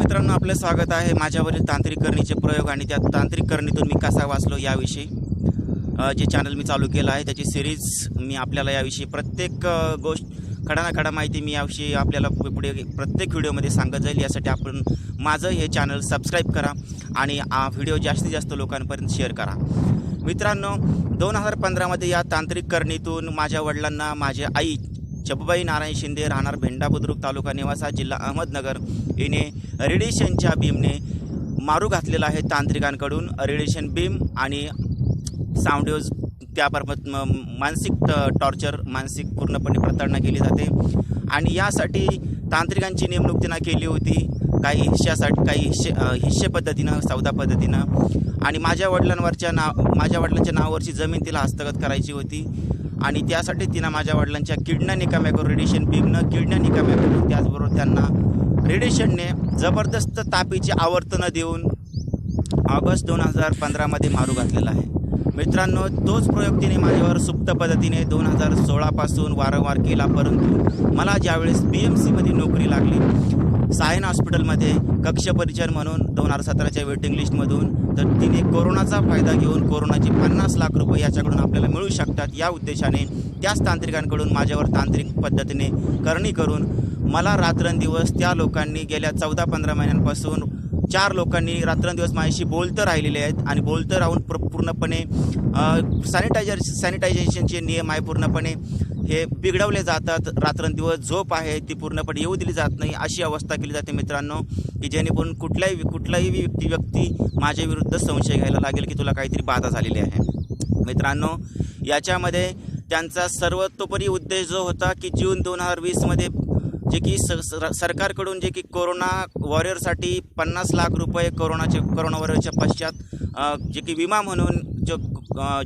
मित्रांनो, आपलं स्वागत आहे माझ्यावरील तांत्रिक करणीचे प्रयोग आणि त्या तांत्रिक करणीतून मी कसा वाचलो याविषयी जे चॅनल मी चालू केलं आहे त्याची सिरीज मी आपल्याला याविषयी प्रत्येक गोष्ट खडा माहिती मी याविषयी आपल्याला पुढे प्रत्येक व्हिडिओमध्ये सांगत जाईल। यासाठी आपण माझं हे चॅनल सबस्क्राईब करा आणि हा व्हिडिओ जास्तीत जास्त लोकांपर्यंत शेअर करा। मित्रांनो, 2015 या तांत्रिक करणीतून माझ्या वडिलांना माझी आई छबुबाई नारायण शिंदे राहणार भेंडा बुद्रुक तालुका निवासा जिल्हा अहमदनगर हिने रेडिएशनच्या बीमने मारू घातलेला आहे। तांत्रिकांकडून रेडिएशन बीम आणि साऊंड वेव्ज त्याबाबत मानसिक टॉर्चर मानसिक पूर्णपणे प्रताडणा केली जाते आणि यासाठी तांत्रिकांची नेमणूक त्यांना केली होती काही हिश्श्यासाठी काही हिश्शे पद्धतीनं सौदा पद्धतीनं आणि माझ्या वडिलांच्या नावावरची जमीन तिला हस्तगत करायची होती आणि त्यासाठी तिनं माझ्या वडिलांच्या किडण्या निकाम्या करून रेडिएशन बीमनं किडण्या निकाम्या करून त्याचबरोबर त्यांना रेडिएशनने जबरदस्त तापीची आवर्तनं देऊन ऑगस्ट 2015 मारू घातलेला आहे। मित्रांनो, तोच प्रयोग तिने माझ्यावर सुप्त पद्धतीने 2016 पासून वारंवार केला, परंतु मला ज्यावेळेस BMCमध्ये नोकरी लागली सायन हॉस्पिटलमध्ये कक्ष परिचर म्हणून 2017च्या वेटिंग लिस्टमधून, तर तिने कोरोनाचा फायदा घेऊन कोरोनाचे 50 लाख रुपये याच्याकडून आपल्याला मिळू शकतात या उद्देशाने त्याच तांत्रिकांकडून माझ्यावर तांत्रिक पद्धतीने करणी करून मला रात्रंदिवस त्या लोकांनी गेल्या 14-15 महिन्यांपासून 4 लोकांनी रात्रंदिवस माझ्याशी बोलतं राहिलेले आहेत आणि बोलतं राहून पूर्णपणे सॅनिटायझेशनचे नियम आहे पूर्णपणे हे बिघडवले जातात। रात्रंदिवस झोप आहे ती पूर्णपणे येऊ दिली जात नाही अशी अवस्था केली जाते मित्रांनो, की जेणेकरून कुठलाही व्यक्ती माझ्या विरुद्ध संशय घ्यायला लागेल की तुला काहीतरी बाधा झालेली आहे। मित्रांनो, याच्यामध्ये त्यांचा सर्वतोपरी उद्देश जो होता की जून 2020 जे की सरकारकडून जे की कोरोना वॉरियरसाठी 50 लाख रुपये कोरोना वॉरियरच्या पश्चात जे की विमा म्हणून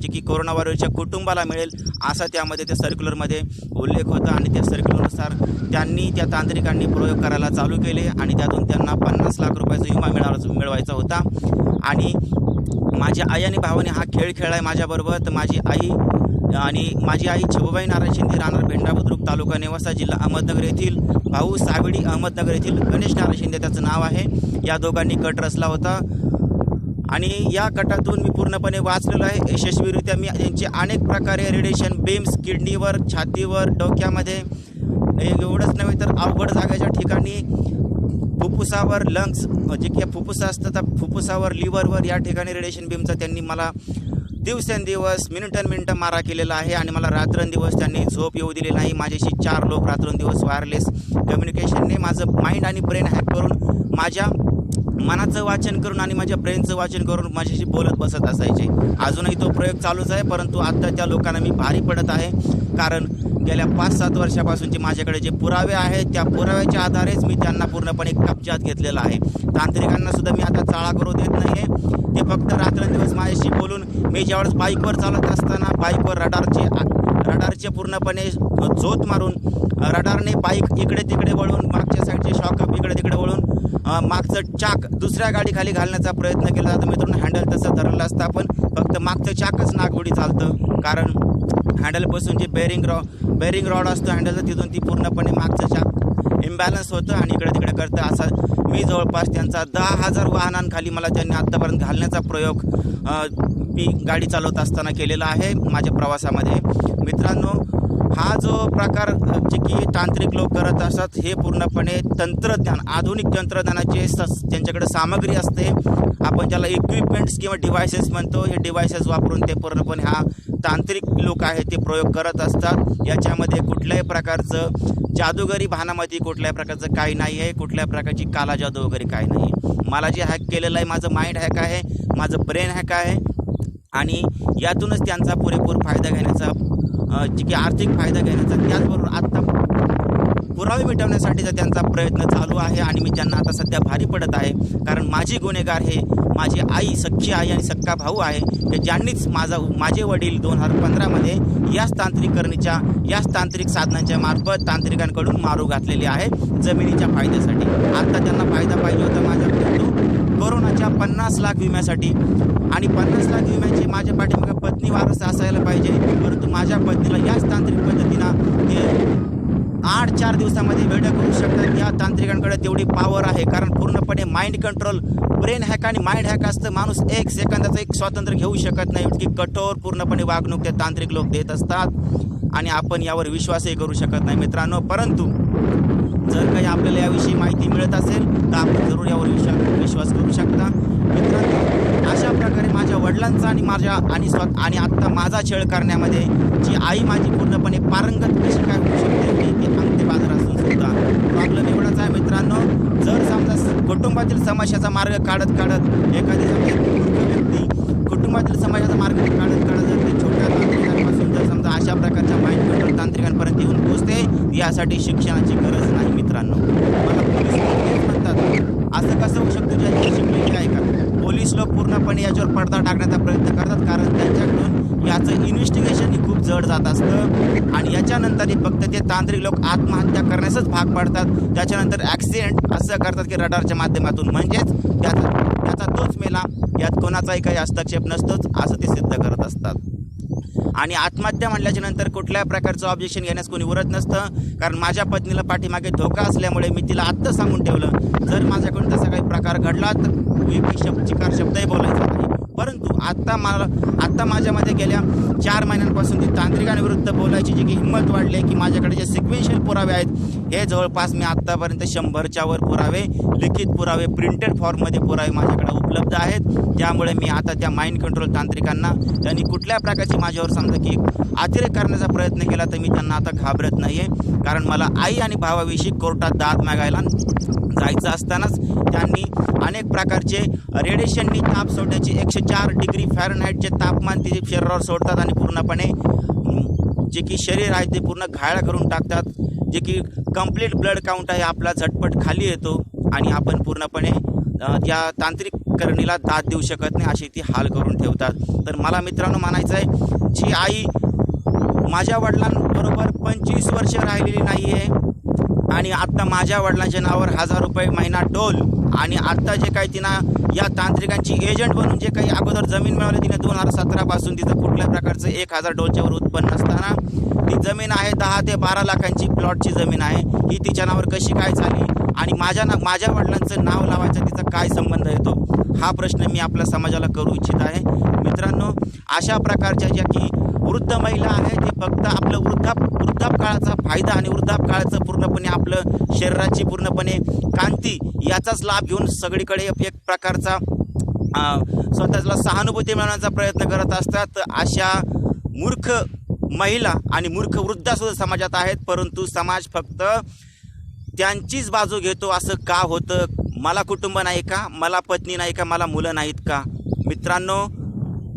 जे की कोरोना वॉरियरच्या कुटुंबाला मिळेल असा त्यामध्ये त्या सर्क्युलरमध्ये उल्लेख होता आणि त्या सर्क्युलरनुसार त्यांनी त्या तांत्रिकांनी प्रयोग करायला चालू केले आणि त्यातून त्यांना 50 लाख रुपयाचा विमा मिळवायचा होता। आणि माझ्या आई आणि भावाने हा खेळ खेळला आहे माझ्याबरोबर। तर माझी आई छबुबाई नारायण शिंदे राहणार भेंडा बुद्रुक तालुका निवासा जिल्हा अहमदनगर येथील, भाऊ सावडी अहमदनगर येथील गणेश नारायण शिंदे त्याचं नाव आहे। या दोघांनी कट रचला होता आणि या कटातून मी पूर्णपणे वाचलेलो आहे यशस्वीरित्या। मी यांचे अनेक प्रकारे रेडिएशन बीम्स किडनीवर, छातीवर, डोक्यामध्ये, एवढंच नव्हे तर अवघड जागेच्या ठिकाणी फुफ्फुसावर, लंग्स जे की फुफ्फुसा असतं तर फुफ्फुसावर, लिव्हरवर या ठिकाणी रेडिएशन बीमचा त्यांनी मला दिवसेंदिवस मिनिटं मारा केलेला आहे आणि मला रात्रंदिवस त्यांनी झोप येऊ दिली नाही। माझ्याशी 4 लोक रात्रंदिवस वायरलेस कम्युनिकेशनने माझं माइंड आणि ब्रेन हॅक करून माझ्या मनाचं वाचन करून आणि माझ्या ब्रेनचं वाचन करून माझ्याशी बोलत बसत असायचे। अजूनही तो प्रयोग चालूच आहे, परंतु आता त्या लोकांना मी भारी पडत आहे कारण गेल्या 5-7 वर्षापासूनचे माझ्याकडे जे पुरावे आहेत त्या पुराव्याच्या आधारेच मी त्यांना पूर्णपणे कब्जात घेतलेला आहे। तांत्रिकांना सुद्धा मी आता चाळा करू देत नाही आहे। ते फक्त रात्रंदिवस माझ्याशी बोलून मी ज्यावेळेस बाईकवर चालत असताना बाईकवर रडारचे पूर्णपणे झोत मारून रडारने बाईक इकडे तिकडे वळून मागच्या साईडचे शॉकअप इकडे तिकडे वळून मागचं चाक दुसऱ्या गाडीखाली घालण्याचा प्रयत्न केला जातो। मित्रांनो, हँडल तसं धरलं असतं आपण, फक्त मागचं चाकच नागोडी चालतं कारण हँडलपासून जे बेरिंग रॉड असतो हँडलचं तिथून ती पूर्णपणे मागचं चाक इम्बॅलन्स होतं आणि इकडे तिकडे करतं। असा मी जवळपास त्यांचा 10,000 वाहनांखाली मला त्यांनी आत्तापर्यंत घालण्याचा प्रयोग मी गाडी चालवत असताना केलेला आहे माझ्या प्रवासामध्ये। मित्रांनो, हा जो प्रकार जे की तांत्रिक लोक करत असतात हे पूर्णपणे तंत्रज्ञान, आधुनिक तंत्रज्ञानाचे त्यांच्याकडे सामग्री असते, आपण त्याला इक्विपमेंट्स किंवा डिव्हायसेस म्हणतो, हे डिव्हायसेस वापरून ते पूर्णपणे हा तांत्रिक लोक आहेत ते प्रयोग करत असतात। याच्यामध्ये कुठल्याही प्रकारचं जादूगरी भानामती कुठल्याही प्रकारचं काही नाही आहे, कुठल्याही प्रकारची काला जादू वगैरे काही नाही आहे। मला जे हॅक केलेलं आहे माझं माइंड हॅक आहे, माझं ब्रेन हॅक आहे आणि यातूनच त्यांचा पुरेपूर फायदा घेण्याचा जे की आर्थिक फायदा घेण्याचा त्याचबरोबर आत्ता पुरावे मिटवण्यासाठीचा त्यांचा प्रयत्न चालू आहे आणि मी त्यांना आता सध्या भारी पडत आहे कारण माझी गुन्हेगार हे माझी आई, सख्खी आई आणि सक्का भाऊ आहे की ज्यांनीच माझे वडील 2015 याच तांत्रिक साधनांच्या मार्फत तांत्रिकांकडून मारू घातलेले आहे जमिनीच्या फायद्यासाठी। आता त्यांना फायदा पाहिजे होता माझ्या कोरोनाच्या 50 लाख विम्यासाठी आणि 50 लाख विम्याची माझ्या पाठीमागे पत्नी वारस असायला पाहिजे, परंतु माझ्या पत्नीला याच तांत्रिक पद्धतीनं ते 8-4 दिवसामध्ये वेडं करू शकतात. या तांत्रिकांकडे तेवढी पॉवर आहे, कारण पूर्णपणे माइंड कंट्रोल, ब्रेन हॅक आणि माइंड हॅक असतं. माणूस 1 सेकंदाचं एक स्वातंत्र्य घेऊ शकत नाही, इतकी कठोर पूर्णपणे वागणूक ते तांत्रिक लोक देत असतात आणि आपण यावर विश्वासही करू शकत नाही मित्रांनो. परंतु जर काही आपल्याला याविषयी माहिती मिळत असेल तर आपण जरूर यावर विश्वास करू शकता मित्रांनो. अशा प्रकारे माझ्या वडिलांचा आणि आत्ता माझा छळ करण्यामध्ये जी आई माझी पूर्णपणे पारंगत कशी काय होऊ शकते ते अंगठेबाजार असून सुद्धा प्रॉब्लेम एवढाच आहे मित्रांनो. जर समजा कुटुंबातील समस्याचा मार्ग काढत एखादी व्यक्ती कुटुंबातील समाजाचा मार्ग काढत जर ते छोट्या तांत्रिकांपासून जर समजा अशा प्रकारच्या माइंड कंट्रोल तांत्रिकांपर्यंत येऊन पोहोचते, यासाठी शिक्षणाची गरज नाही मित्रांनो. मला पोलीस लोक म्हणतात असं कसं होऊ शकतं, ज्यांची शिकलेली आहे का? पोलीस लोक पूर्णपणे याच्यावर पडदा टाकण्याचा प्रयत्न करतात, कारण त्यांच्याकडून याचं इन्व्हेस्टिगेशन ही खूप जड जात असतं आणि याच्यानंतर फक्त ते तांत्रिक लोक आत्महत्या करण्यासच भाग पाडतात. त्याच्यानंतर ॲक्सिडेंट असं करतात की रडारच्या माध्यमातून, म्हणजेच त्याचा तोच मेला, यात कोणाचाही काही हस्तक्षेप नसतोच असं ते सिद्ध करत असतात. आणि आत्महत्या म्हटल्याच्या नंतर कुठल्याही प्रकारचं ऑब्जेक्शन घेण्यास कोणी उरत नसतं, कारण माझ्या पत्नीला पाठीमागे धोका असल्यामुळे मी तिला आत्ता सांगून ठेवलं, जर माझ्याकडून तसा काही प्रकार घडला तर एक चिकार शब्दही बोलायचा नाही. परंतु आत्ता माझ्यामध्ये गेल्या 4 महिन्यांपासून ती तांत्रिकांविरुद्ध बोलायची जी की हिंमत वाढली की माझ्याकडे जे सिक्वेन्शियल पुरावे आहेत हे जवळपास मी आत्तापर्यंत 100च्या वर पुरावे, लिखित पुरावे, प्रिंटेड फॉर्ममध्ये पुरावे माझ्याकडे उपलब्ध आहेत. त्यामुळे मी आता त्या माइंड कंट्रोल तांत्रिकांना त्यांनी कुठल्या प्रकारची माझ्यावर समजा की अतिरेक करण्याचा प्रयत्न केला तर मी त्यांना आता घाबरत नाही आहे, कारण मला आई आणि भावाविषयी कोर्टात दाद मागायला जायचं असतानाच त्यांनी अनेक प्रकारचे रेडिएशननी ताप सोडण्याची 104 डिग्री फॅरनहाईटचे तापमान ते शरीरावर सोडतात आणि पूर्णपणे जे की शरीर आहे ते पूर्ण घायाळ करून टाकतात, जे की कंप्लीट ब्लड काउंट आहे आपला झटपट खाली येतो आणि आपण पूर्णपणे त्या तांत्रिक करणीला दाद देऊ शकत नाही, अशी ती हाल करून ठेवतात. तर मला मित्रांनो म्हणायचं आहे, जी आई माझ्या वडिलांबरोबर 25 वर्ष राहिलेली नाही आहे आणि आत्ता माझ्या वडिलांच्या नावावर 1000 रुपये महिना टोल आणि आत्ता जे काही तिनं या तांत्रिकांची एजंट बनून जे काही अगोदर जमीन मिळवली तिने 2017 पासून तिचं कुठल्या प्रकारचं 1000 डोलच्यावर उत्पन्न असताना ती जमीन आहे 10 ते 12 लाखांची प्लॉटची जमीन आहे, ही तिच्या नावावर कशी काय झाली आणि माझ्या वडिलांचं नाव लावायचा तिचा काय संबंध येतो, हा प्रश्न मी आपल्या समाजाला करू इच्छित आहे मित्रांनो. अशा प्रकारच्या ज्या की वृद्ध महिला आहेत ते फक्त आपलं वृद्धापकाळाचा फायदा आणि वृद्धापकाळाचं पूर्णपणे आपलं शरीराची पूर्णपणे कांती याचाच लाभ घेऊन सगळीकडे एक प्रकारचा स्वतःला सहानुभूती मिळवण्याचा प्रयत्न करत असतात. अशा मूर्ख महिला आणि मूर्ख वृद्धासुद्धा समाजात आहेत, परंतु समाज फक्त त्यांचीच बाजू घेतो. असं का होतं? मला कुटुंब नाही का, मला पत्नी नाही का, मला मुलं नाहीत का? मित्रांनो,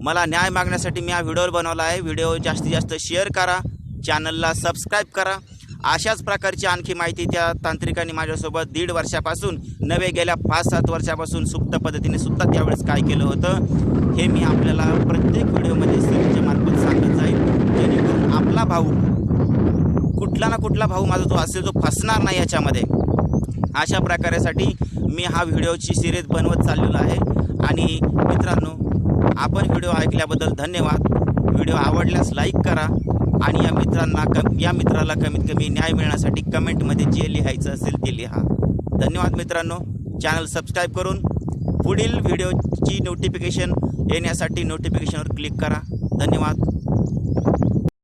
मला न्याय मागण्यासाठी मी हा व्हिडिओ बनवला आहे. व्हिडिओ जास्तीत जास्त शेअर करा, चॅनलला सबस्क्राईब करा. अशाच प्रकारची आणखी माहिती त्या तांत्रिकांनी माझ्यासोबत 1.5 वर्षापासून नव्हे गेल्या 5-7 वर्षापासून सुप्त पद्धतीने सुद्धा त्यावेळेस काय केलं होतं हे मी आपल्याला प्रत्येक व्हिडिओमध्ये सिरीजच्या मार्फत सांगत जाईल, जेणेकरून आपला भाऊ कुठला ना कुठला भाऊ माझा जो असेल जो फसणार नाही याच्यामध्ये. अशा प्रकारासाठी मी हा व्हिडिओची सिरीज बनवत चाललेलो आहे. आणि मित्रांनो, आपण व्हिडिओ ऐकल्याबद्दल धन्यवाद. व्हिडिओ आवडल्यास लाईक करा आणि या मित्राला कमीत कमी न्याय मिळण्यासाठी कमेंटमध्ये जे लिहायचं असेल ते लिहा. धन्यवाद मित्रांनो. चॅनल सबस्क्राईब करून पुढील व्हिडिओची नोटिफिकेशन येण्यासाठी नोटिफिकेशनवर क्लिक करा. धन्यवाद.